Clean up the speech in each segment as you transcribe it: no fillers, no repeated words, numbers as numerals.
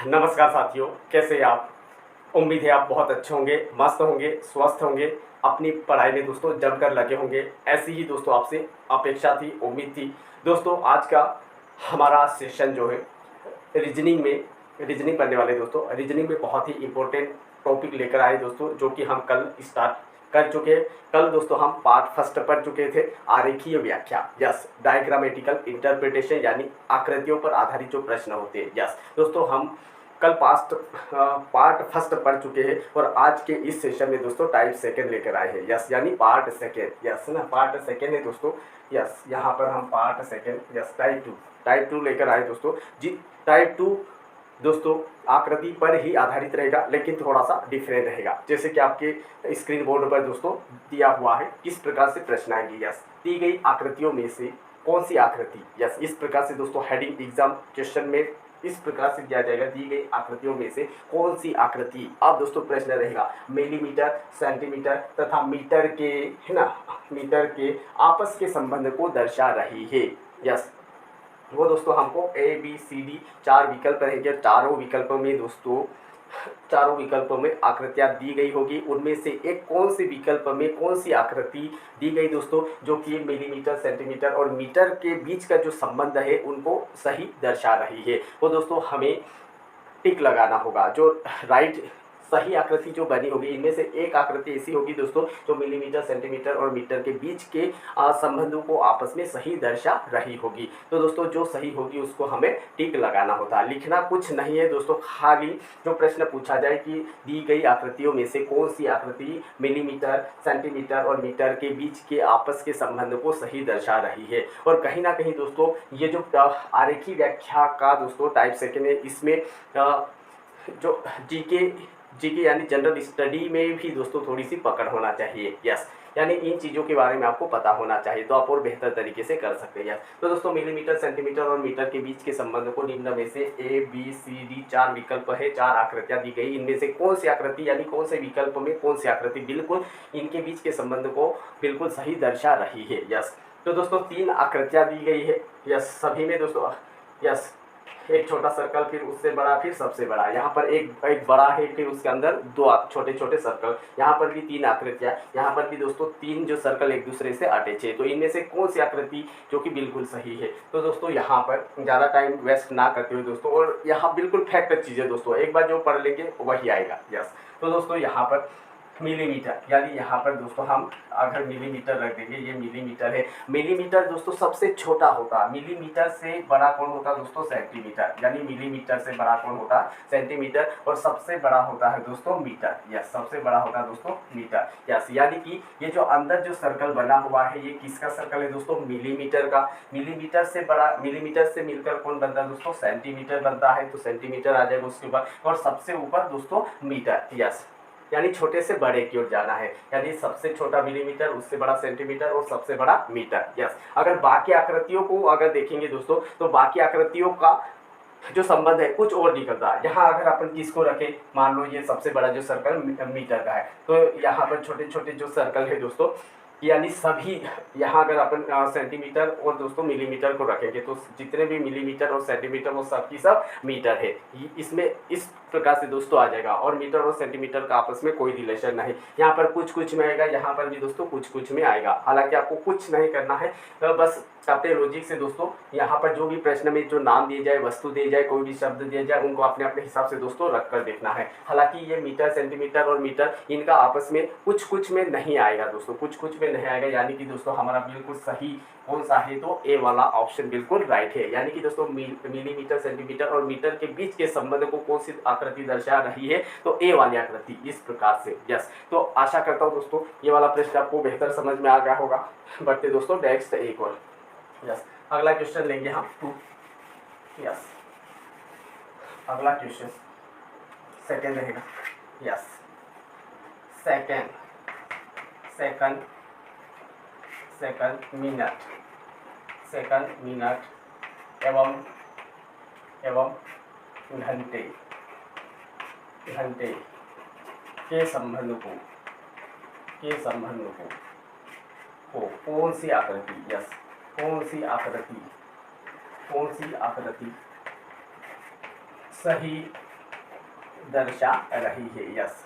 नमस्कार साथियों, कैसे हैं आप। उम्मीद है आप बहुत अच्छे होंगे, मस्त होंगे, स्वस्थ होंगे, अपनी पढ़ाई में दोस्तों जमकर लगे होंगे। ऐसी ही दोस्तों आपसे अपेक्षा थी, उम्मीद थी। दोस्तों आज का हमारा सेशन जो है रीजनिंग पढ़ने वाले दोस्तों, रीजनिंग में बहुत ही इंपॉर्टेंट टॉपिक लेकर आए दोस्तों, जो कि हम कल स्टार्ट कर चुके हैं। कल दोस्तों हम पार्ट फर्स्ट पढ़ चुके थे, आरेखीय व्याख्या, यस, डायग्रामेटिकल इंटरप्रिटेशन, यानी आकृतियों पर आधारित जो प्रश्न होते हैं। यस दोस्तों, हम कल पार्ट फर्स्ट पढ़ चुके हैं और आज के इस सेशन में दोस्तों टाइप सेकंड लेकर आए हैं। यस, यानी पार्ट सेकंड, यस ना, पार्ट सेकंड है दोस्तों। यस, यहाँ पर हम part second, yes, type two लेकर आए दोस्तों जी। टाइप टू दोस्तों आकृति पर ही आधारित रहेगा, लेकिन थोड़ा सा डिफरेंट रहेगा। जैसे कि आपके स्क्रीन बोर्ड पर दोस्तों दिया हुआ है, किस प्रकार से प्रश्न आएंगे। यस, दी गई आकृतियों में से कौन सी आकृति, यस, इस प्रकार से दोस्तों हेडिंग एग्जाम क्वेश्चन में इस प्रकार से दिया जाएगा, दी गई आकृतियों में से कौन सी आकृति। अब दोस्तों प्रश्न रहेगा मिलीमीटर, सेंटीमीटर तथा मीटर के, है ना, मीटर के आपस के संबंध को दर्शा रही है। यस, वो दोस्तों हमको ए बी सी डी 4 विकल्प रहेंगे। चारों विकल्पों में आकृतियाँ दी गई होगी। उनमें से एक कौन से विकल्प में कौन सी आकृति दी गई दोस्तों, जो कि मिलीमीटर, सेंटीमीटर और मीटर के बीच का जो संबंध है उनको सही दर्शा रही है। वो दोस्तों हमें टिक लगाना होगा। जो राइट सही आकृति जो बनी होगी, इनमें से एक आकृति ऐसी होगी दोस्तों जो मिलीमीटर, सेंटीमीटर और मीटर के बीच के संबंधों को आपस में सही दर्शा रही होगी। तो दोस्तों जो सही होगी उसको हमें टिक लगाना होता है। लिखना कुछ नहीं है दोस्तों, खाली जो प्रश्न पूछा जाए कि दी गई आकृतियों में से कौन सी आकृति मिलीमीटर, सेंटीमीटर और मीटर के बीच के आपस के संबंध को सही दर्शा रही है। और कहीं ना कहीं दोस्तों ये जो आरेखी व्याख्या का दोस्तों टाइप सेकंड है, इसमें जो जीके यानी जनरल स्टडी में भी दोस्तों थोड़ी सी पकड़ होना चाहिए। यस, यानी इन चीज़ों के बारे में आपको पता होना चाहिए, तो आप और बेहतर तरीके से कर सकते हैं। यस, तो दोस्तों मिलीमीटर, सेंटीमीटर और मीटर के बीच के संबंध को निम्न में से ए बी सी डी 4 विकल्प है, 4 आकृतियाँ दी गई। इनमें से कौन सी आकृति यानी कौन से विकल्प में कौन सी आकृति बिल्कुल इनके बीच के संबंध को बिल्कुल सही दर्शा रही है। यस, तो दोस्तों 3 आकृतियाँ दी गई है। यस, सभी में दोस्तों, यस, एक छोटा सर्कल, फिर उससे बड़ा, फिर सबसे बड़ा। यहाँ पर एक बड़ा है, फिर उसके अंदर 2 छोटे छोटे सर्कल। यहाँ पर भी 3 आकृतियाँ, यहाँ पर भी दोस्तों 3 जो सर्कल एक दूसरे से अटैच है। तो इनमें से कौन सी आकृति जो कि बिल्कुल सही है। तो दोस्तों यहाँ पर ज़्यादा टाइम वेस्ट ना करते हुए दोस्तों, और यहाँ बिल्कुल फैक्ट चीज़ें दोस्तों, एक बार जो पढ़ लेंगे वही आएगा। यस, तो दोस्तों यहाँ पर मिलीमीटर, यानी यहाँ पर दोस्तों हम अगर मिलीमीटर रख देंगे, ये मिलीमीटर है। मिलीमीटर दोस्तों सबसे छोटा होता, मिलीमीटर से बड़ा कौन होता दोस्तों, सेंटीमीटर। यानी मिलीमीटर से बड़ा कौन होता, सेंटीमीटर, और सबसे बड़ा होता है दोस्तों मीटर। यस, सबसे बड़ा होता है दोस्तों मीटर। यस, यानी कि ये जो अंदर जो सर्कल बना हुआ है, ये किसका सर्कल है दोस्तों, मिलीमीटर का। मिलीमीटर से बड़ा, मिलीमीटर से मिलकर कौन बनता है दोस्तों, सेंटीमीटर बनता है। तो सेंटीमीटर आ जाएगा उसके ऊपर, और सबसे ऊपर दोस्तों मीटर। यस, यानी छोटे से बड़े की ओर जाना है, यानी सबसे छोटा मिलीमीटर, उससे बड़ा सेंटीमीटर और सबसे बड़ा मीटर। यस, अगर बाकी आकृतियों को अगर देखेंगे दोस्तों, तो बाकी आकृतियों का जो संबंध है कुछ और निकलता है। यहाँ अगर अपन किसको रखें, मान लो ये सबसे बड़ा जो सर्कल मीटर का है, तो यहाँ पर छोटे छोटे जो सर्कल है दोस्तों, यानी सभी, यहाँ अगर अपन सेंटीमीटर और दोस्तों मिलीमीटर को रखेंगे, तो जितने भी मिलीमीटर और सेंटीमीटर वो सब की सब मीटर है। इसमें इस प्रकार से दोस्तों आ जाएगा, और मीटर और सेंटीमीटर का आपस में कोई रिलेशन नहीं। यहाँ पर कुछ कुछ में आएगा, यहाँ पर भी दोस्तों कुछ कुछ में आएगा। हालांकि आपको कुछ नहीं करना है, तो बस अपने लॉजिक से दोस्तों यहाँ पर जो भी प्रश्न में जो नाम दिए जाए, वस्तु दिए जाए, कोई भी शब्द दिया जाए, उनको अपने अपने हिसाब से दोस्तों रख कर देखना है। हालांकि ये मीटर, सेंटीमीटर और मीटर, इनका आपस में कुछ कुछ में नहीं आएगा दोस्तों, कुछ कुछ में नहीं आएगा। यानी कि दोस्तों हमारा बिल्कुल सही कौन सा है, तो ए वाला ऑप्शन बिल्कुल राइट है। यानी कि दोस्तों मिलीमीटर, सेंटीमीटर और मीटर के बीच के संबंध को कौन सी आकृति दर्शा रही है, तो ए वाली आकृति, इस प्रकार से। यस, तो आशा करता हूँ दोस्तों ये वाला प्रश्न आपको बेहतर समझ में आ गया होगा। बढ़ते दोस्तों नेक्स्ट एक और। यस, अगला क्वेश्चन लेंगे हम 2। यस, अगला क्वेश्चन सेकंड रहेगा। यस, सेकंड मिनट एवं घंटे के संबंध को कौन सी आकृति, यस, कौन सी आकृति सही दर्शा रही है। यस,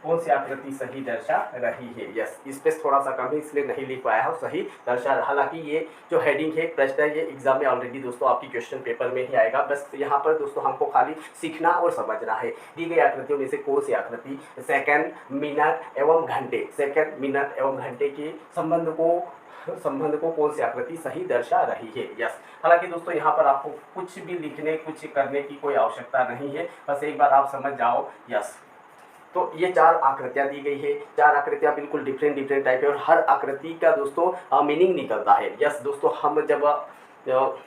कौन सी आकृति सही दर्शा रही है। यस, स्पेस थोड़ा सा कम है इसलिए नहीं लिख पाया हूँ, सही दर्शा। हालांकि ये जो हेडिंग है प्रश्न है, ये एग्जाम में ऑलरेडी दोस्तों आपकी क्वेश्चन पेपर में ही आएगा। बस यहाँ पर दोस्तों हमको खाली सीखना और समझना है। दी गई आकृतियों में से कौन सी आकृति सेकंड, मिनट एवं घंटे, सेकंड, मिनट एवं घंटे के संबंध को कौन सी आकृति सही दर्शा रही है। यस, हालांकि दोस्तों यहाँ पर आपको कुछ भी लिखने, कुछ करने की कोई आवश्यकता नहीं है, बस एक बार आप समझ जाओ। यस, तो ये 4 आकृतियाँ दी गई है। 4 आकृतियाँ बिल्कुल डिफरेंट टाइप है और हर आकृति का दोस्तों मीनिंग निकलता है। यस दोस्तों, हम जब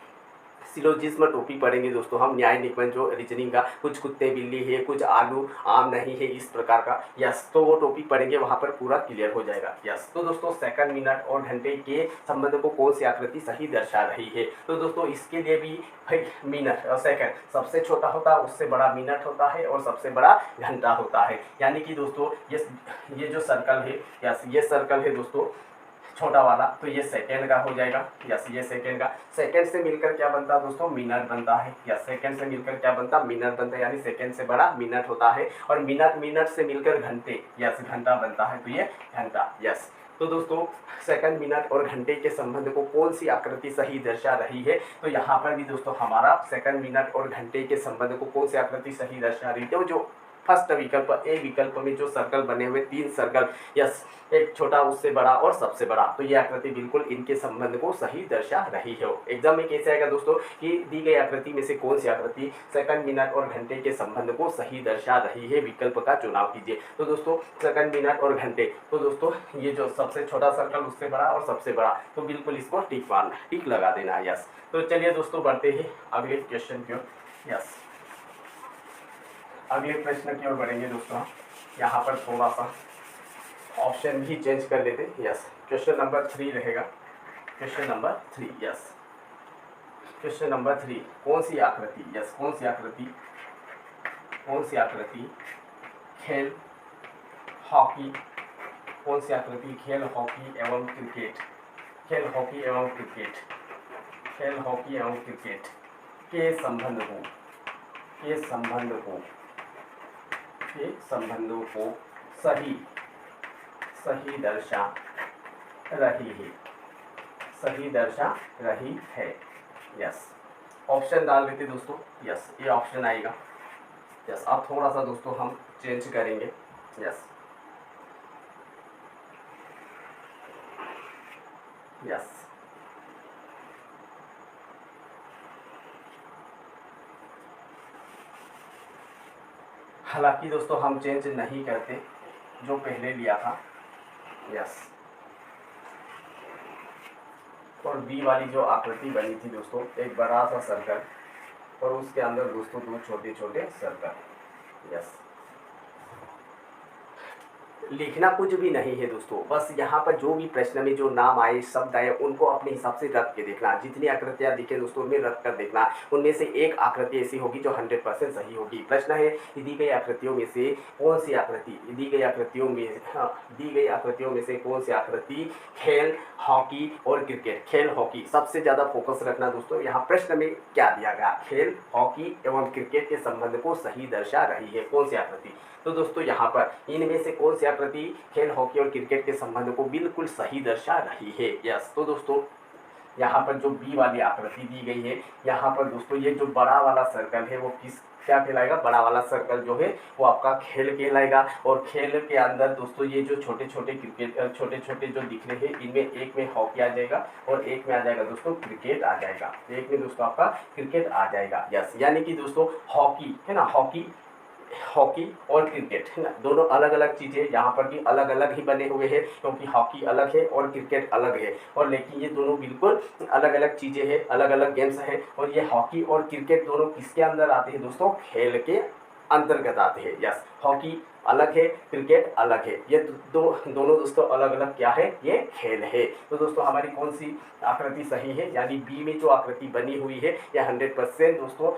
सिलोजिज्म टॉपिक पढ़ेंगे दोस्तों, हम न्याय निबंध जो रीजनिंग का, कुछ कुत्ते बिल्ली है, कुछ आलू आम नहीं है, इस प्रकार का। यस, तो वो टॉपिक पढ़ेंगे, वहाँ पर पूरा क्लियर हो जाएगा। यस, तो दोस्तों सेकंड, मिनट और घंटे के संबंध को कौन सी आकृति सही दर्शा रही है। तो दोस्तों इसके लिए भी भाई मिनट और सेकंड सबसे छोटा होता है, उससे बड़ा मिनट होता है और सबसे बड़ा घंटा होता है। यानी कि दोस्तों ये जो सर्कल है, यस ये सर्कल है दोस्तों छोटा वाला, तो ये सेकेंड का हो जाएगा। यस, ये सेकेंड का, सेकेंड से मिलकर क्या बनता है दोस्तों, मिनट बनता है। या सेकेंड से मिलकर क्या बनता है, मिनट बनता है, यानी सेकेंड से बड़ा मिनट होता है। और मिनट से मिलकर घंटे, यस घंटा बनता है, तो ये घंटा। यस, तो दोस्तों सेकंड, मिनट और घंटे के संबंध को कौन सी आकृति सही दर्शा रही है। तो यहाँ पर भी दोस्तों हमारा सेकंड, मिनट और घंटे के संबंध को कौन सी आकृति सही दर्शा रही है। जो फर्स्ट विकल्प, ए विकल्प में जो सर्कल बने हुए 3 सर्कल, यस एक छोटा, उससे बड़ा और सबसे बड़ा, तो ये आकृति बिल्कुल इनके संबंध को सही दर्शा रही है। एग्जाम में कैसे आएगा दोस्तों कि दी गई आकृति में से कौन सी आकृति सेकंड, मिनट और घंटे के संबंध को सही दर्शा रही है, विकल्प का चुनाव कीजिए। तो दोस्तों सेकंड, मिनट और घंटे, तो दोस्तों ये जो सबसे छोटा सर्कल, उससे बड़ा और सबसे बड़ा, तो बिल्कुल इसको टिक लगा देना है। यस, तो चलिए दोस्तों बढ़ते हैं अगले क्वेश्चन की ओर। यस, अगले प्रश्न की ओर बढ़ेंगे दोस्तों। यहाँ पर थोड़ा सा ऑप्शन भी चेंज कर लेते। यस, क्वेश्चन नंबर 3 रहेगा, question number 3। Yes, question number 3, कौन सी आकृति, यस कौन सी आकृति खेल हॉकी, कौन सी आकृति खेल हॉकी एवं क्रिकेट के संबंधों को सही दर्शा रही है। यस, ऑप्शन डाल देते दोस्तों। यस, ये ऑप्शन आएगा। यस, अब थोड़ा सा दोस्तों हम चेंज करेंगे। यस, हालांकि दोस्तों हम चेंज नहीं करते जो पहले लिया था। यस, और बी वाली जो आकृति बनी थी दोस्तों, एक बड़ा सा सर्कल और उसके अंदर दोस्तों 2 छोटे छोटे सर्कल। यस, लिखना कुछ भी नहीं है दोस्तों, बस यहाँ पर जो भी प्रश्न में जो नाम आए, शब्द आए, उनको अपने हिसाब से रख के देखना। जितनी आकृतियाँ दिखे दोस्तों उनमें रख कर देखना, उनमें से एक आकृति ऐसी होगी जो 100% सही होगी। प्रश्न है दी गई आकृतियों में से कौन सी आकृति, दी गई आकृतियों में से कौन सी आकृति खेल हॉकी और क्रिकेट, खेल हॉकी सबसे ज़्यादा फोकस रखना दोस्तों। यहाँ प्रश्न में क्या दिया गया, खेल हॉकी एवं क्रिकेट के संबंध को सही दर्शा रही है, कौन सी आकृति। तो दोस्तों यहाँ पर इनमें से कौन सी आकृति खेल हॉकी और क्रिकेट के संबंध को बिल्कुल सही दर्शा रही है। यस, तो दोस्तों यहाँ पर जो बी वाली आकृति दी गई है, यहाँ पर दोस्तों ये जो बड़ा वाला सर्कल है वो क्या कहलाएगा, बड़ा वाला सर्कल जो है वो आपका खेल कहलाएगा। और खेल के अंदर दोस्तों ये जो छोटे छोटे जो दिख रहे हैं, इनमें एक में हॉकी आ जाएगा और एक में आ जाएगा दोस्तों क्रिकेट आ जाएगा, एक में दोस्तों आपका क्रिकेट आ जाएगा। यस, यानी कि दोस्तों हॉकी है ना, हॉकी और क्रिकेट है ना, दोनों अलग अलग चीज़ें यहाँ पर भी अलग अलग ही बने हुए हैं, क्योंकि हॉकी अलग है और क्रिकेट अलग है। और लेकिन ये दोनों बिल्कुल अलग अलग चीज़ें हैं, अलग अलग गेम्स हैं। और ये हॉकी और क्रिकेट दोनों किसके अंदर आते हैं दोस्तों, खेल के अंतर्गत आते हैं। यस, हॉकी अलग है, क्रिकेट अलग है, ये दोनों दोस्तों अलग अलग क्या है, ये खेल है। तो दोस्तों हमारी कौन सी आकृति सही है, यानी बी में जो आकृति बनी हुई है यह 100% दोस्तों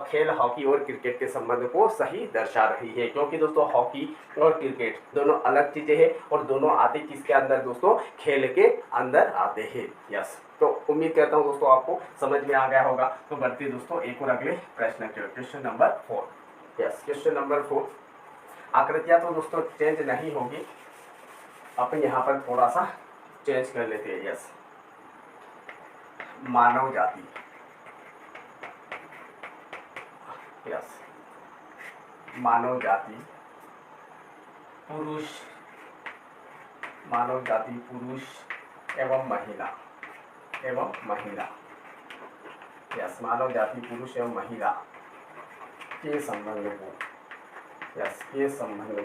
खेल हॉकी और क्रिकेट के संबंध को सही दर्शा रही है। क्योंकि दोस्तों हॉकी और क्रिकेट दोनों अलग चीज़ें हैं और दोनों आते किसके अंदर दोस्तों, खेल के अंदर आते हैं। यस, तो उम्मीद करता हूँ दोस्तों आपको समझ में आ गया होगा। तो बढ़ते दोस्तों एक और अगले प्रश्न के, question number 4। Yes, question number 4। आकृतियाँ तो दोस्तों चेंज नहीं होगी, अपन यहाँ पर थोड़ा सा चेंज कर लेते हैं। यस, मानव जाति। यस, मानव जाति पुरुष, मानव जाति पुरुष एवं महिला, एवं महिला। यस, मानव जाति पुरुष एवं महिला के संबंध को, यस, के संबंध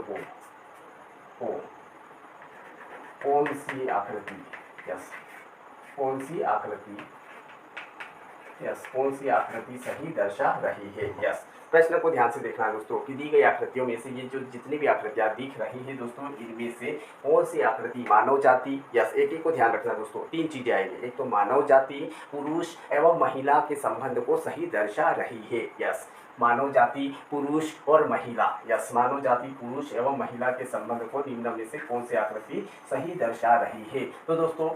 को कौन सी आकृति, यस, कौन सी आकृति, यस, कौन सी आकृति सही दर्शा रही है। यस, प्रश्न को ध्यान से देखना है दोस्तों कि दी गई आकृतियों में से ये जो जितनी भी आकृतियां दिख रही है दोस्तों, इनमें से कौन सी आकृति मानव जाति, यस, एक ही को ध्यान रखना दोस्तों, तीन चीजें आएंगी। एक तो मानव जाति पुरुष एवं महिला के संबंध को सही दर्शा रही है। यस, मानव जाति पुरुष और महिला, यस, मानव जाति पुरुष एवं महिला के संबंध को निम्न में से कौन सी आकृति सही दर्शा रही है। तो दोस्तों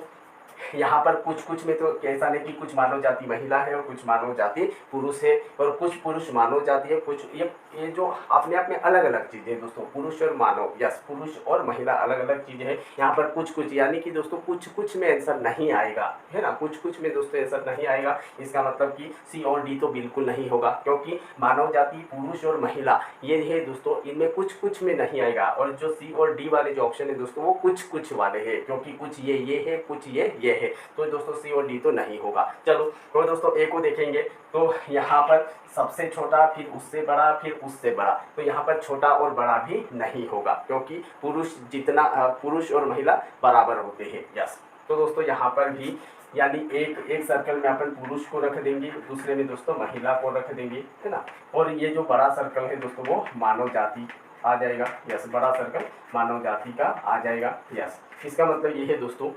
यहाँ पर कुछ में तो ऐसा नहीं कि कुछ मानव जाति महिला है और कुछ मानव जाति पुरुष है, और कुछ पुरुष मानव जाति है, कुछ ये जो अपने आप में अलग अलग चीज़ें दोस्तों, पुरुष और मानव, यस, पुरुष और महिला अलग अलग चीज़ें हैं। यहाँ पर कुछ यानी कि दोस्तों कुछ में आंसर नहीं आएगा, है ना, कुछ में दोस्तों आंसर नहीं आएगा। इसका मतलब कि सी और डी तो बिल्कुल नहीं होगा, क्योंकि मानव जाति पुरुष और महिला ये है दोस्तों, इनमें कुछ में नहीं आएगा। और जो सी और डी वाले जो ऑप्शन है दोस्तों वो कुछ वाले हैं, क्योंकि कुछ ये है, कुछ ये है, तो दोस्तों सी और डी तो नहीं होगा। चलो तो दोस्तों ए को देखेंगे तो यहाँ पर सबसे छोटा, फिर उससे बड़ा, फिर उससे बड़ा, तो यहाँ पर छोटा और बड़ा भी नहीं होगा, क्योंकि पुरुष और महिला बराबर होते हैं। यस, तो दोस्तों यहाँ पर भी यानी एक सर्कल में अपन पुरुष को रख देंगे, दूसरे में दोस्तों महिला को रख देंगे, है ना, और ये जो बड़ा सर्कल है दोस्तों वो मानव जाति आ जाएगा। यस, बड़ा सर्कल मानव जाति का आ जाएगा। यस, इसका मतलब ये है दोस्तों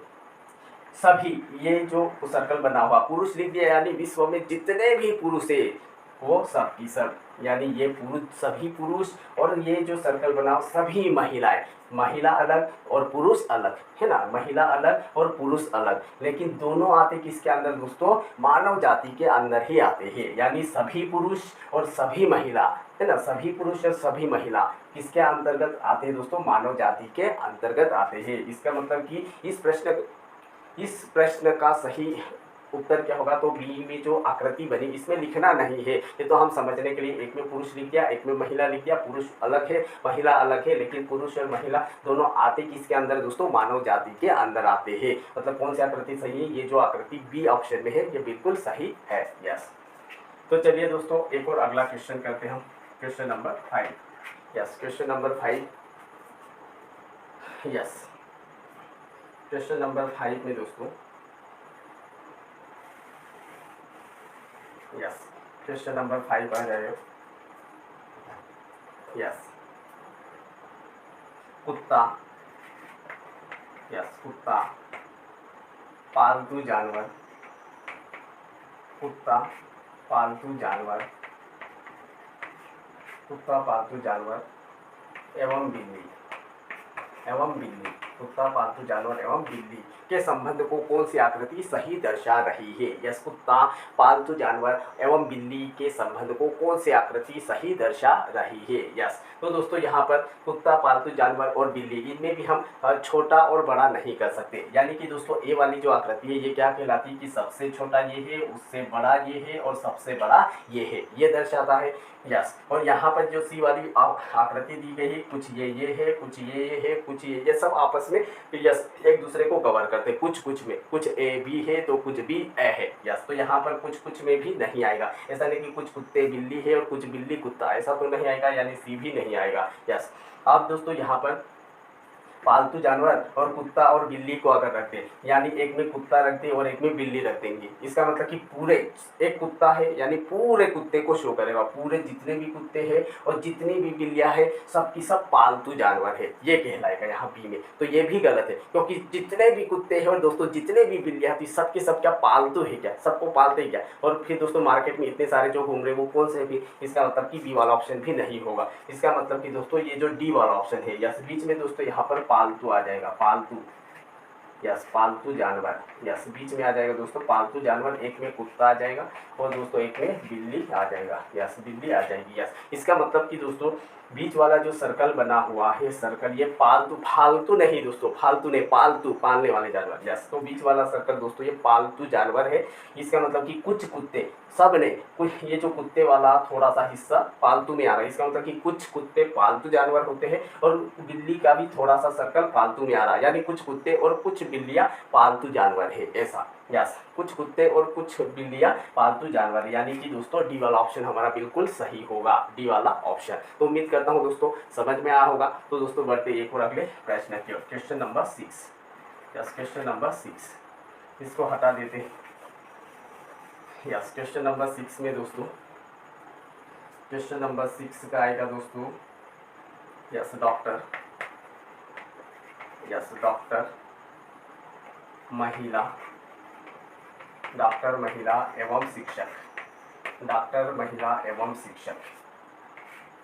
सभी ये जो सर्कल बना हुआ पुरुष लिख दिया, यानी विश्व में जितने भी पुरुष है वो सब की सब, यानी ये पुरुष सभी पुरुष, और ये जो सर्कल बना सभी महिलाएं, महिला अलग और पुरुष अलग, है ना, महिला अलग और पुरुष अलग, लेकिन दोनों आते किसके अंदर दोस्तों, मानव जाति के अंदर ही आते हैं। यानी सभी पुरुष और सभी महिला, है ना, सभी पुरुष और सभी महिला किसके अंतर्गत आते हैं दोस्तों, मानव जाति के अंतर्गत आते हैं। इसका मतलब कि इस प्रश्न का सही उत्तर क्या होगा, तो बी में जो आकृति बनी इसमें लिखना नहीं है, ये तो हम समझने के लिए एक में पुरुष लिख दिया, एक में महिला लिख दिया। पुरुष अलग है, महिला अलग है, लेकिन पुरुष और महिला दोनों आते किसके अंदर दोस्तों, मानव जाति के अंदर आते हैं। मतलब कौन सी आकृति सही है, ये जो आकृति बी ऑप्शन में है ये बिल्कुल सही है। यस, तो चलिए दोस्तों एक और अगला क्वेश्चन करते हैं हम, question number 5। Yes, question number 5। Yes, question number 5 में दोस्तों, यस, क्वेश्चन नंबर 5 आ जाएगा। यस, कुत्ता, यस, कुत्ता पालतू जानवर, कुत्ता पालतू जानवर, कुत्ता पालतू जानवर एवं बिल्ली, कुत्ता पालतू जानवर एवं बिल्ली के संबंध को कौन सी आकृति सही दर्शा रही है। यस, कुत्ता पालतू जानवर एवं बिल्ली के संबंध को कौन सी आकृति सही दर्शा रही है। यस, तो दोस्तों यहाँ पर कुत्ता पालतू जानवर और बिल्ली, इनमें भी हम छोटा और बड़ा नहीं कर सकते, यानी कि दोस्तों ए वाली जो आकृति है ये क्या कहलाती है कि सबसे छोटा ये है, उससे बड़ा ये है और सबसे बड़ा ये है, ये दर्शाता है। यस, और यहाँ पर जो सी वाली आकृति दी गई है, कुछ ये है, कुछ ये है, कुछ ये सब आपस में यस एक दूसरे को कवर करते हैं। कुछ में कुछ ए बी है तो कुछ बी ए है। यस, तो यहाँ पर कुछ में भी नहीं आएगा, ऐसा नहीं कि कुछ कुत्ते बिल्ली है और कुछ बिल्ली कुत्ता, ऐसा तो नहीं आएगा, यानी सी भी नहीं आएगा। यस, अब दोस्तों यहाँ पर पालतू जानवर और कुत्ता और बिल्ली को अगर रखते हैं, यानी एक में कुत्ता रखते हैं और एक में बिल्ली रख देंगे, इसका मतलब कि पूरे एक कुत्ता है यानी पूरे कुत्ते को शो करेगा, पूरे जितने भी कुत्ते हैं और जितनी भी बिल्लियां हैं सब की सब पालतू जानवर है, ये कहलाएगा यहाँ बी में। तो ये भी गलत है, क्योंकि जितने भी कुत्ते हैं और दोस्तों जितने भी बिल्लियां थी सब के सब क्या पालतू है क्या, सबको पालते ही क्या। और फिर दोस्तों मार्केट में इतने सारे जो घूम रहे वो कौन से भी, इसका मतलब कि बी वाला ऑप्शन भी नहीं होगा। इसका मतलब कि दोस्तों ये जो डी वाला ऑप्शन है, यस, बीच में दोस्तों यहाँ पर पालतू आ जाएगा, पालतू। यस पालतू जानवर, यस बीच में आ जाएगा दोस्तों पालतू जानवर, एक में कुत्ता आ जाएगा और दोस्तों एक में बिल्ली आ जाएगा, यस बिल्ली आ जाएगी। यस इसका मतलब कि दोस्तों बीच वाला जो सर्कल बना हुआ है सर्कल, ये पालतू, फालतू नहीं दोस्तों, फालतू नहीं, पालतू पालने वाले जानवर। यस तो बीच वाला सर्कल दोस्तों ये पालतू जानवर है। इसका मतलब कि कुछ कुत्ते, सब ने कुछ, ये जो कुत्ते वाला थोड़ा सा हिस्सा पालतू में आ रहा है, इसका मतलब कि कुछ कुत्ते पालतू जानवर होते हैं और बिल्ली का भी थोड़ा सा सर्कल पालतू में आ रहा है, यानी कुछ कुत्ते और कुछ बिल्लियाँ पालतू जानवर है ऐसा। यस कुछ कुत्ते और कुछ बिल्लियाँ पालतू जानवर, यानी कि दोस्तों डी वाला ऑप्शन हमारा बिल्कुल सही होगा, डी वाला ऑप्शन। तो उम्मीद करता हूँ दोस्तों समझ में आया होगा। तो दोस्तों बढ़ते एक और अगले प्रश्न की ओर, question number 6। Yes question number 6, इसको हटा देते हैं। यस क्वेश्चन नंबर 6 में दोस्तों, क्वेश्चन नंबर 6 का आएगा दोस्तों यस डॉक्टर, यस डॉक्टर महिला, डॉक्टर महिला एवं शिक्षक, डॉक्टर महिला एवं शिक्षक,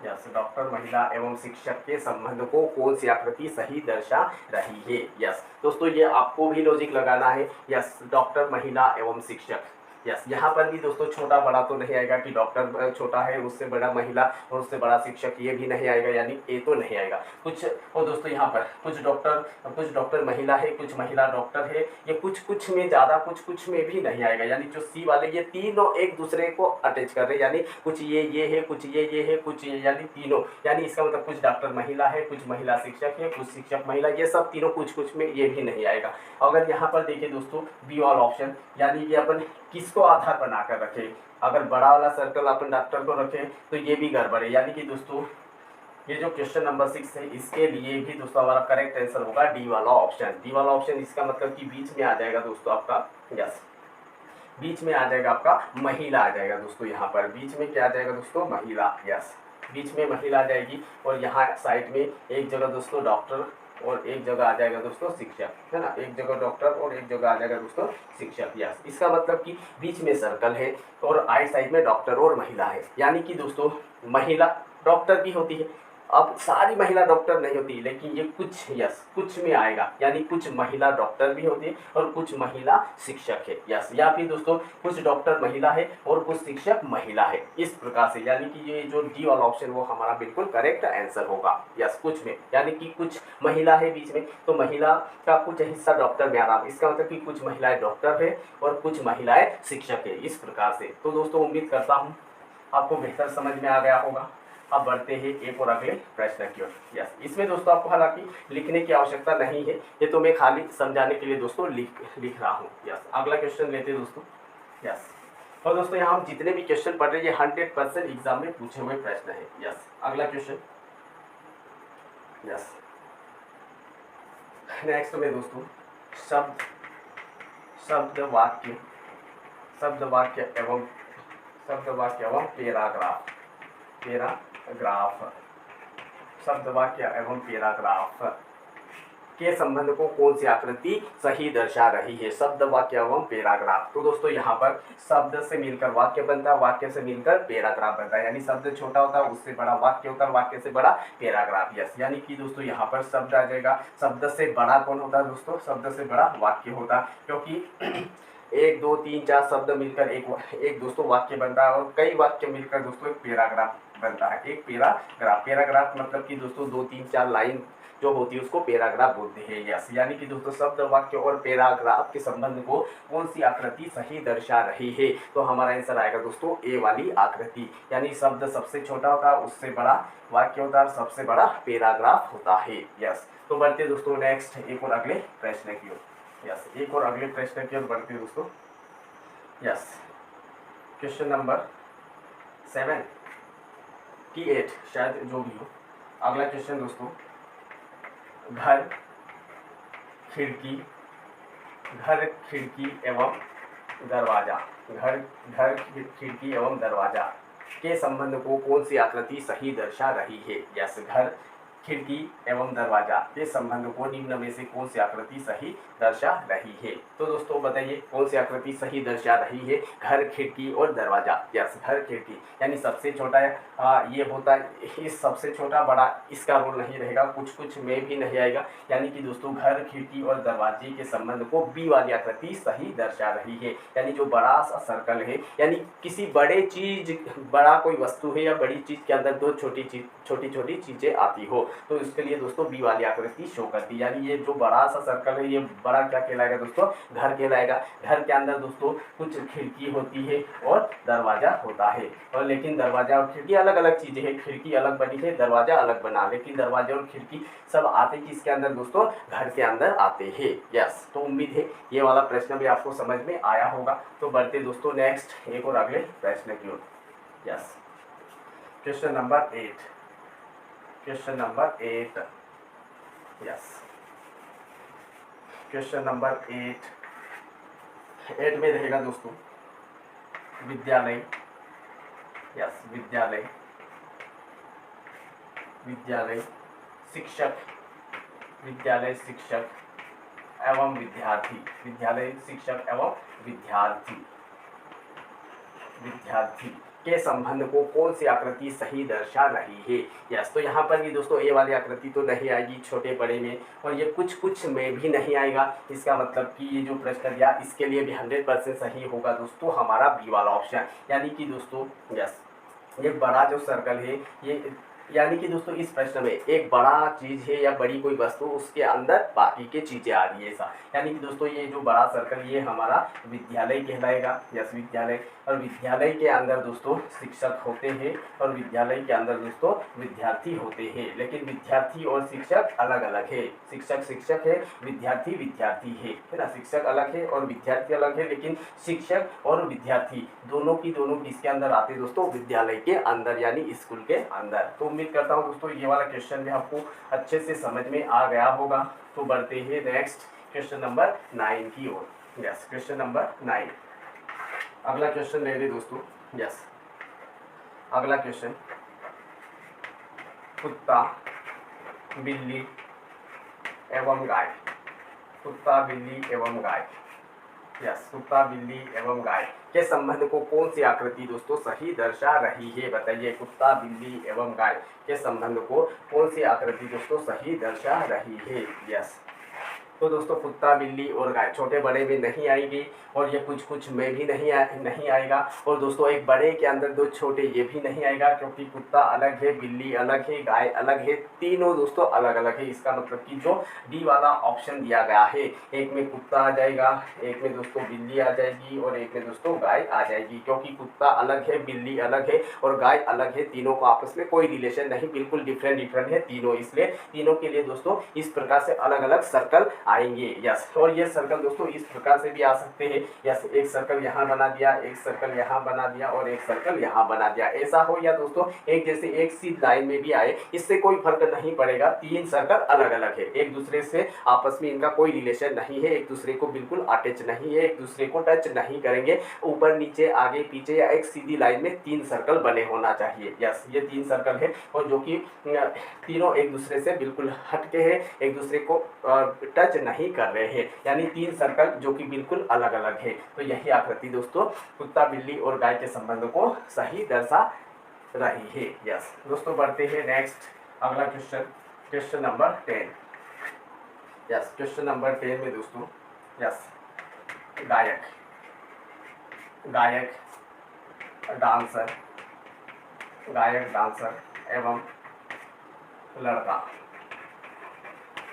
यस डॉक्टर महिला एवं शिक्षक के संबंध को कौन सी आकृति सही दर्शा रही है। यस दोस्तों ये आपको भी लॉजिक लगाना है। यस डॉक्टर महिला एवं शिक्षक, यस यहाँ पर भी दोस्तों छोटा बड़ा तो नहीं आएगा कि डॉक्टर छोटा है उससे बड़ा महिला और उससे बड़ा शिक्षक, ये भी नहीं आएगा, यानी ए तो नहीं आएगा कुछ। और दोस्तों यहाँ पर कुछ डॉक्टर महिला है, कुछ महिला डॉक्टर है, ये कुछ में ज़्यादा कुछ में भी नहीं आएगा, यानी जो सी वाले ये तीनों एक दूसरे को अटैच कर रहे हैं, यानी कुछ ये है, कुछ ये है, कुछ ये, यानी तीनों, यानी इसका मतलब कुछ डॉक्टर महिला है, कुछ महिला शिक्षक है, कुछ शिक्षक महिला, ये सब तीनों कुछ में, ये भी नहीं आएगा। अगर यहाँ पर देखिए दोस्तों बी वाला ऑप्शन, यानी कि अपन किसको आधार बनाकर रखें, अगर बड़ा वाला सर्कल अपन डॉक्टर को रखें तो ये भी गड़बड़ है, यानी कि दोस्तों ये जो क्वेश्चन नंबर 6 है इसके लिए भी दोस्तों हमारा करेक्ट आंसर होगा डी वाला ऑप्शन। डी वाला ऑप्शन इसका मतलब कि बीच में आ जाएगा दोस्तों आपका, यस बीच में आ जाएगा आपका महिला आ जाएगा दोस्तों, यहाँ पर बीच में क्या आ जाएगा दोस्तों महिला, यस बीच में महिला आ जाएगी और यहाँ साइड में एक जगह दोस्तों डॉक्टर और एक जगह आ जाएगा दोस्तों शिक्षक, है ना, एक जगह डॉक्टर और एक जगह आ जाएगा दोस्तों शिक्षक। यस इसका मतलब कि बीच में सर्कल है और आइट साइड में डॉक्टर और महिला है, यानी कि दोस्तों महिला डॉक्टर भी होती है, अब सारी महिला डॉक्टर नहीं होती, लेकिन ये कुछ, यस कुछ में आएगा, यानी कुछ महिला डॉक्टर भी होती है और कुछ महिला शिक्षक है। यस या फिर दोस्तों कुछ डॉक्टर महिला है और कुछ शिक्षक महिला है, इस प्रकार से, यानी कि ये जो डी वाला ऑप्शन वो हमारा बिल्कुल करेक्ट आंसर होगा। यस कुछ में, यानी कि कुछ महिला है बीच में, तो महिला का कुछ हिस्सा डॉक्टर में आ रहा है, इसका मतलब कि कुछ महिलाएं डॉक्टर है और कुछ महिलाएं शिक्षक है, इस प्रकार से। तो दोस्तों उम्मीद करता हूँ आपको बेहतर समझ में आ गया होगा। अब बढ़ते हैं एक और अगले प्रश्न की ओर। यस इसमें दोस्तों आपको हालांकि लिखने की आवश्यकता नहीं है, ये तो मैं खाली समझाने के लिए दोस्तों लिख रहा हूँ। यस अगला क्वेश्चन लेते हैं दोस्तों। यस और दोस्तों यहाँ हम जितने भी क्वेश्चन पढ़ रहे हैं ये 100% एग्जाम में पूछे हुए प्रश्न है। यस अगला क्वेश्चन, यस नेक्स्ट में दोस्तों शब्द वाक्य एवं शब्द वाक्य एवं पैराग्राफ के संबंध को कौन सी आकृति सही दर्शा रही है। शब्द वाक्य एवं पैराग्राफ, तो दोस्तों यहाँ पर शब्द से मिलकर वाक्य बनता है, वाक्य से मिलकर पैराग्राफ बनता है, यानी शब्द छोटा होता है उससे बड़ा वाक्य होता है, वाक्य से बड़ा पैराग्राफ। यस यानी कि दोस्तों यहाँ पर शब्द आ जाएगा, शब्द से बड़ा कौन होता है दोस्तों, शब्द से बड़ा वाक्य होता है, क्योंकि 1 2 3 4 शब्द मिलकर एक दोस्तों वाक्य बनता है और कई वाक्य मिलकर दोस्तों एक पैराग्राफ बनता है। एक पैराग्राफ मतलब कि दोस्तों 2 3 4 लाइन जो होती है उसको पैराग्राफ बोलते हैं। यस यानी कि दोस्तों शब्द वाक्य और पैराग्राफ के संबंध को कौन सी आकृति सही दर्शा रही है, तो हमारा आंसर आएगा दोस्तों ए वाली आकृति, यानी शब्द सबसे छोटा होता है उससे बड़ा वाक्य होता है सबसे बड़ा पैराग्राफ होता है। यस तो बढ़ते दोस्तों नेक्स्ट एक और अगले प्रश्न की ओर। यस एक और अगले प्रश्न की ओर बढ़ते दोस्तों। यस क्वेश्चन नंबर 7 की 8 शायद जो भी हो। अगला क्वेश्चन दोस्तों, घर खिड़की एवं दरवाजा, घर खिड़की एवं दरवाजा के संबंध को कौन सी आकृति सही दर्शा रही है। यस घर खिड़की एवं दरवाजा के संबंध को निम्न में से कौन सी आकृति सही दर्शा रही है। तो दोस्तों बताइए कौन सी आकृति सही दर्शा रही है। घर, खिड़की और दरवाजा। यस, घर, खिड़की यानी सबसे छोटा ये होता है, इस सबसे छोटा बड़ा इसका रोल नहीं रहेगा, कुछ कुछ में भी नहीं आएगा। यानी कि दोस्तों घर, खिड़की और दरवाजे के संबंध को बी वाली आकृति सही दर्शा रही है। यानी जो बड़ा सा सर्कल है, यानी किसी बड़े चीज, बड़ा कोई वस्तु है या बड़ी चीज के अंदर दो छोटी छोटी चीजें आती हो, तो इसके लिए दोस्तों बी वाली आकृति शो करती है। यानी ये जो बड़ा सा सर्कल है, ये बड़ा क्या कहलाएगा दोस्तों, घर कहलाएगा। घर के अंदर दोस्तों कुछ खिड़की होती है और दरवाजा होता है, और लेकिन दरवाजा और खिड़की अलग अलग चीजें हैं। खिड़की अलग बनी है, दरवाजा अलग बना, लेकिन दरवाजा और खिड़की सब आते किसके अंदर दोस्तों, घर के अंदर आते हैं। यस, तो उम्मीद है ये वाला प्रश्न भी आपको समझ में आया होगा। तो बढ़ते दोस्तों नेक्स्ट एक और अगले प्रश्न की ओर। Yes, question number 8। Question number 8। Yes, question number 8 में रहेगा दोस्तों विद्यालय। यस, विद्यालय, विद्यालय शिक्षक, विद्यालय शिक्षक एवं विद्यार्थी, विद्यालय शिक्षक एवं विद्यार्थी, विद्यार्थी के संबंध को कौन सी आकृति सही दर्शा रही है। यस, तो यहाँ पर भी दोस्तों ए वाली आकृति तो नहीं आएगी छोटे बड़े में, और ये कुछ कुछ में भी नहीं आएगा। इसका मतलब कि ये जो प्रश्न दिया इसके लिए भी 100% सही होगा दोस्तों हमारा बी वाला ऑप्शन। यानी कि दोस्तों यस, ये बड़ा जो सर्कल है, ये यानी कि दोस्तों इस प्रश्न में एक बड़ा चीज है या बड़ी कोई वस्तु, उसके अंदर बाकी के चीजें आ रही है ऐसा। यानी कि दोस्तों ये जो बड़ा सर्कल ये हमारा विद्यालय कहलाएगा। यस, विद्यालय, और विद्यालय के अंदर दोस्तों शिक्षक होते हैं और विद्यालय के अंदर दोस्तों विद्यार्थी होते हैं। लेकिन विद्यार्थी और शिक्षक अलग अलग है। शिक्षक शिक्षक है, विद्यार्थी विद्यार्थी है ना। शिक्षक अलग है और विद्यार्थी अलग है, लेकिन शिक्षक और विद्यार्थी दोनों की दोनों किसके अंदर आते हैं दोस्तों, विद्यालय के अंदर यानी स्कूल के अंदर। तो उम्मीद करता हूँ दोस्तों ये वाला क्वेश्चन भी आपको अच्छे से समझ में आ गया होगा। तो बढ़ते हैं नेक्स्ट क्वेश्चन नंबर 9 की ओर। Yes, question number 9। अगला क्वेश्चन ले रहे दोस्तों। यस, अगला क्वेश्चन कुत्ता, बिल्ली एवं गाय, कुत्ता, बिल्ली एवं गाय। यस, कुत्ता, बिल्ली एवं गाय के संबंध को कौन सी आकृति दोस्तों सही दर्शा रही है। बताइए कुत्ता, बिल्ली एवं गाय के संबंध को कौन सी आकृति दोस्तों सही दर्शा रही है। यस, तो दोस्तों कुत्ता, बिल्ली और गाय छोटे बड़े में नहीं आएगी, और ये कुछ कुछ में भी नहीं आएगा, और दोस्तों एक बड़े के अंदर दो छोटे ये भी नहीं आएगा, क्योंकि कुत्ता अलग है, बिल्ली अलग है, गाय अलग है, तीनों दोस्तों अलग अलग है। इसका मतलब कि जो डी वाला ऑप्शन दिया गया है, एक में कुत्ता आ जाएगा, एक में दोस्तों बिल्ली आ जाएगी और एक में दोस्तों गाय आ जाएगी। क्योंकि कुत्ता अलग है, बिल्ली अलग है और गाय अलग है, तीनों को आपस में कोई रिलेशन नहीं, बिल्कुल डिफरेंट है तीनों। इसलिए तीनों के लिए दोस्तों इस प्रकार से अलग अलग सर्कल आएंगे। यस, और ये सर्कल दोस्तों इस प्रकार से भी आ सकते हैं। यस, एक सर्कल यहाँ बना दिया, एक सर्कल यहाँ बना दिया और एक सर्कल यहाँ बना दिया, ऐसा हो, या दोस्तों एक जैसे एक सी लाइन में भी आए, इससे कोई फर्क नहीं पड़ेगा। तीन सर्कल अलग अलग है, एक दूसरे से आपस में इनका कोई रिलेशन नहीं है, एक दूसरे को बिल्कुल अटैच नहीं है, एक दूसरे को टच नहीं करेंगे। ऊपर नीचे आगे पीछे या एक सीधी लाइन में तीन सर्कल बने होना चाहिए। यस, ये तीन सर्कल है और जो कि तीनों एक दूसरे से बिल्कुल हटके हैं, एक दूसरे को टच नहीं कर रहे हैं, यानी तीन सर्कल जो कि बिल्कुल अलग अलग है। तो यही आकृति दोस्तों कुत्ता, बिल्ली और गाय के संबंध को सही दर्शा रही है। यस दोस्तों, बढ़ते हैं नेक्स्ट अगला question, question number 10। Yes, question number 10 में दोस्तों यस गायक, गायक डांसर, गायक डांसर एवं लड़का,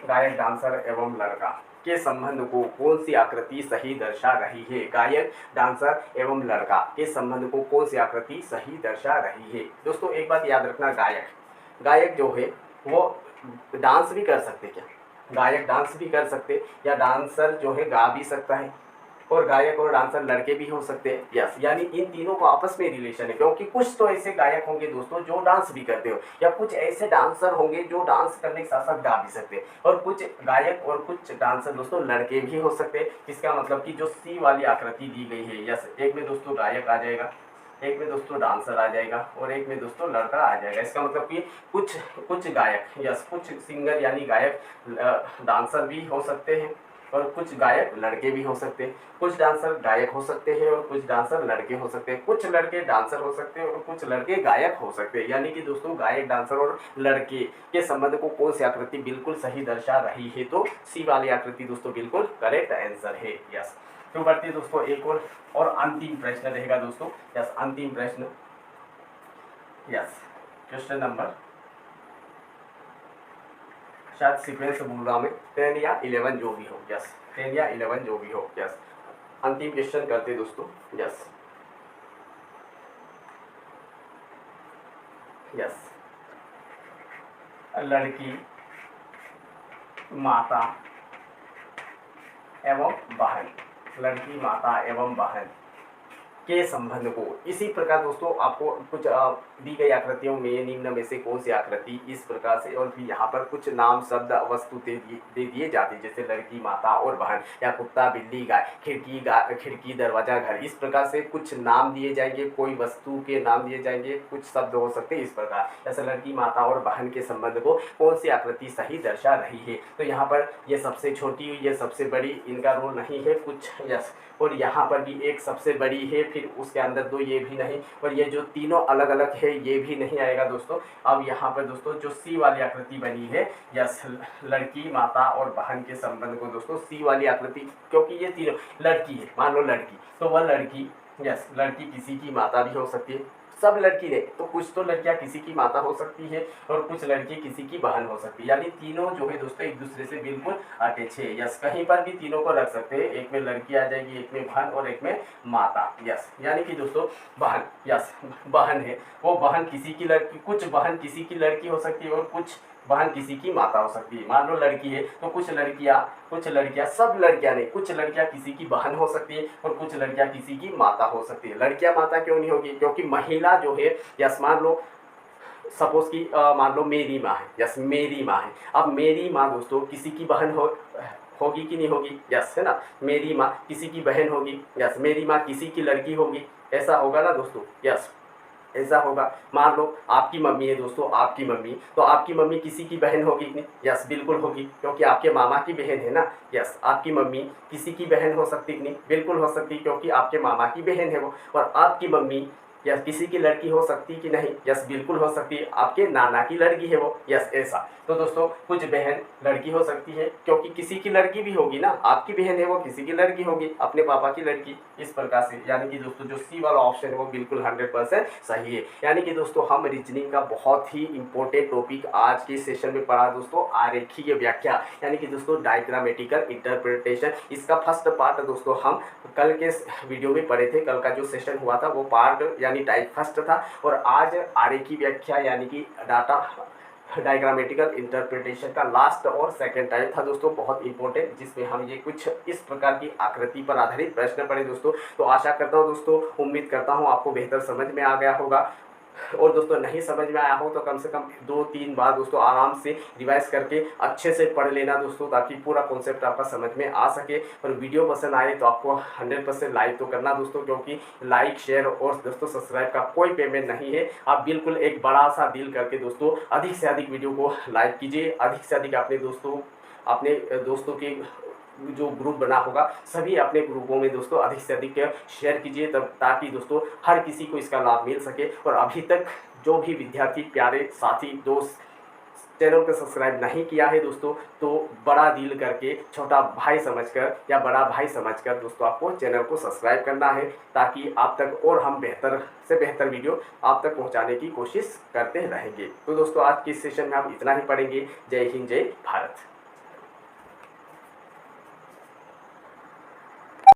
गायक डांसर एवं लड़का के संबंध को कौन सी आकृति सही दर्शा रही है। गायक, डांसर एवं लड़का के संबंध को कौन सी आकृति सही दर्शा रही है। दोस्तों एक बात याद रखना, गायक, गायक जो है वो डांस भी कर सकते, क्या गायक डांस भी कर सकते, या डांसर जो है गा भी सकता है, और गायक और डांसर लड़के भी हो सकते हैं। यस, यानी इन तीनों को आपस में रिलेशन है, क्योंकि कुछ तो ऐसे गायक होंगे दोस्तों जो डांस भी करते हो, या कुछ ऐसे डांसर होंगे जो डांस करने के साथ साथ गा भी सकते हैं, और कुछ गायक और कुछ डांसर दोस्तों लड़के भी हो सकते हैं। इसका मतलब कि जो सी वाली आकृति दी गई है, यस, एक में दोस्तों गायक आ जाएगा, एक में दोस्तों डांसर आ जाएगा और एक में दोस्तों लड़का आ जाएगा। इसका मतलब कि कुछ कुछ गायक, यस, कुछ सिंगर यानी गायक डांसर भी हो सकते हैं और कुछ गायक लड़के भी हो सकते हैं। कुछ डांसर गायक हो सकते हैं और कुछ डांसर लड़के हो सकते हैं। कुछ लड़के डांसर हो सकते हैं और कुछ लड़के गायक हो सकते हैं। यानी कि दोस्तों गायक, डांसर और लड़के के संबंध को कौन सी आकृति बिल्कुल सही दर्शा रही है? तो सी वाली आकृति दोस्तों बिल्कुल करेक्ट आंसर है। यस, तो बढ़ते दोस्तों एक और अंतिम प्रश्न रहेगा दोस्तों। यस, अंतिम प्रश्न। यस, क्वेश्चन नंबर, शायद सीक्वेंस बोल रहा हूँ मैं, 10 या 11 जो भी हो। यस, 10 या 11 जो भी हो। यस, अंतिम क्वेश्चन करते दोस्तों। यस, यस, लड़की, माता एवं बहन, लड़की, माता एवं बहन के संबंध को इसी प्रकार दोस्तों आपको कुछ दी गई आकृतियों में निम्न में से कौन सी आकृति इस प्रकार से, और फिर यहाँ पर कुछ नाम, शब्द, वस्तु दे दिए जाते हैं, जैसे लड़की, माता और बहन, या कुत्ता, बिल्ली, गाय, खिड़की, दरवाजा, घर, इस प्रकार से कुछ नाम दिए जाएंगे, कोई वस्तु के नाम दिए जाएंगे, कुछ शब्द हो सकते हैं इस प्रकार। जैसे लड़की, माता और बहन के संबंध को कौन सी आकृति सही दर्शा रही है? तो यहाँ पर ये सबसे छोटी, ये सबसे बड़ी, इनका रोल नहीं है कुछ। यस, और यहाँ पर भी एक सबसे बड़ी है, फिर उसके अंदर दो, ये भी नहीं, और ये जो तीनों अलग अलग है ये भी नहीं आएगा दोस्तों। अब यहाँ पर दोस्तों जो सी वाली आकृति बनी है, यस, लड़की, माता और बहन के संबंध को दोस्तों सी वाली आकृति, क्योंकि ये तीनों लड़की है, मान लो लड़की, तो वह लड़की, यस, लड़की किसी की माता भी हो सकती है, सब लड़की नहीं तो कुछ तो लड़कियां किसी की माता हो सकती है और कुछ लड़की किसी की बहन हो सकती है। यानी तीनों जो है दोस्तों एक दूसरे से बिल्कुल अटैच है। यस, कहीं पर भी तीनों को रख सकते हैं, एक में लड़की आ जाएगी, एक में बहन और एक में माता। यस, यानी कि दोस्तों बहन, यस, बहन है, वो बहन किसी की लड़की, कुछ बहन किसी की लड़की हो सकती है और कुछ बहन किसी की माता हो सकती है। मान लो लड़की है तो कुछ लड़कियां, सब लड़कियां नहीं, कुछ लड़कियां किसी की बहन हो सकती है और कुछ लड़कियां किसी की माता हो सकती है। लड़कियां माता क्यों नहीं होगी? क्योंकि महिला जो है, यस, मान लो सपोज की मान लो मेरी माँ है, यस, मेरी माँ है। अब मेरी माँ दोस्तों किसी की बहन होगी कि नहीं होगी? यस, है ना, मेरी माँ किसी की बहन होगी। यस, मेरी माँ किसी की लड़की होगी, ऐसा होगा ना दोस्तों? यस, ऐसा होगा। मान लो आपकी मम्मी है दोस्तों, आपकी मम्मी, तो आपकी मम्मी किसी की बहन होगी कि नहीं? यस, बिल्कुल होगी, क्योंकि आपके मामा की बहन है ना। यस, आपकी मम्मी किसी की बहन हो सकती कि नहीं? बिल्कुल हो सकती, क्योंकि आपके मामा की बहन है वो। और आपकी मम्मी यस किसी की लड़की हो सकती कि नहीं? यस, बिल्कुल हो सकती है, आपके नाना की लड़की है वो। यस, ऐसा। तो दोस्तों कुछ बहन लड़की हो सकती है, क्योंकि किसी की लड़की भी होगी ना, आपकी बहन है वो किसी की लड़की होगी, अपने पापा की लड़की, इस प्रकार से। यानी कि दोस्तों जो सी वाला ऑप्शन है वो बिल्कुल 100% सही है। यानी कि दोस्तों हम रीजनिंग का बहुत ही इंपॉर्टेंट टॉपिक आज के सेशन में पढ़ा दोस्तों, आरेखीय व्याख्या, यानी कि दोस्तों डायग्रामेटिकल इंटरप्रिटेशन। इसका फर्स्ट पार्ट दोस्तों हम कल के वीडियो में पढ़े थे। कल का जो सेशन हुआ था वो पार्ट यानी टाइप फर्स्ट था, और आज आरेखीय व्याख्या यानी कि डाटा डायग्रामेटिकल इंटरप्रिटेशन का लास्ट और सेकंड टाइप था दोस्तों, बहुत इंपॉर्टेंट, जिसमें हम ये कुछ इस प्रकार की आकृति पर आधारित प्रश्न पढ़े दोस्तों। तो आशा करता हूँ दोस्तों, उम्मीद करता हूँ आपको बेहतर समझ में आ गया होगा, और दोस्तों नहीं समझ में आया हो तो कम से कम 2-3 बार दोस्तों आराम से रिवाइज करके अच्छे से पढ़ लेना दोस्तों, ताकि पूरा कॉन्सेप्ट आपका समझ में आ सके। और वीडियो पसंद आए तो आपको 100% लाइक तो करना दोस्तों, क्योंकि लाइक, शेयर और दोस्तों सब्सक्राइब का कोई पेमेंट नहीं है। आप बिल्कुल एक बड़ा सा दिल करके दोस्तों अधिक से अधिक वीडियो को लाइक कीजिए, अधिक से अधिक अपने दोस्तों के जो ग्रुप बना होगा सभी अपने ग्रुपों में दोस्तों अधिक से अधिक शेयर कीजिए, तब ताकि दोस्तों हर किसी को इसका लाभ मिल सके। और अभी तक जो भी विद्यार्थी, प्यारे साथी, दोस्त चैनल को सब्सक्राइब नहीं किया है दोस्तों, तो बड़ा दिल करके छोटा भाई समझकर या बड़ा भाई समझकर दोस्तों आपको चैनल को सब्सक्राइब करना है, ताकि आप तक और हम बेहतर से बेहतर वीडियो आप तक पहुंचाने की कोशिश करते रहेंगे। तो दोस्तों आज के इस सेशन में हम इतना ही पढ़ेंगे। जय हिंद, जय भारत।